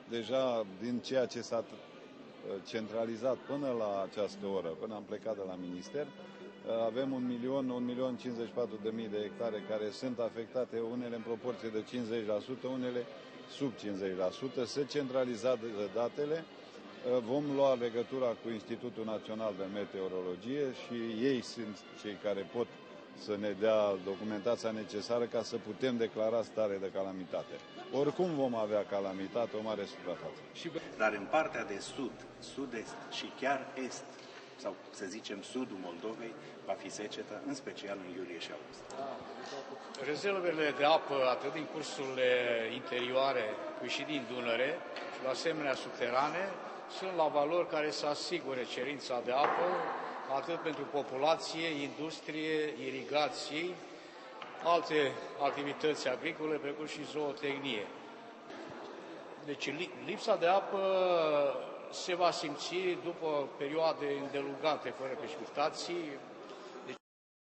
deja din ceea ce s-a centralizat până la această oră, până am plecat de la minister, avem 1.054.000 de hectare care sunt afectate, unele în proporție de 50%, unele sub 50%. Se centralizează datele, vom lua legătura cu Institutul Național de Meteorologie și ei sunt cei care pot să ne dea documentația necesară ca să putem declara stare de calamitate. Oricum vom avea calamitate, o mare suprafață. Dar în partea de sud, sud-est și chiar est, sau să zicem sudul Moldovei, va fi secetă, în special în iulie și august. Rezervele de apă, atât din cursurile interioare, cât și din Dunăre, și la asemenea subterane, sunt la valori care să asigure cerința de apă, atât pentru populație, industrie, irigații, alte activități agricole, precum și zootehnie. Deci lipsa de apă se va simți după perioade îndelungate fără precipitații,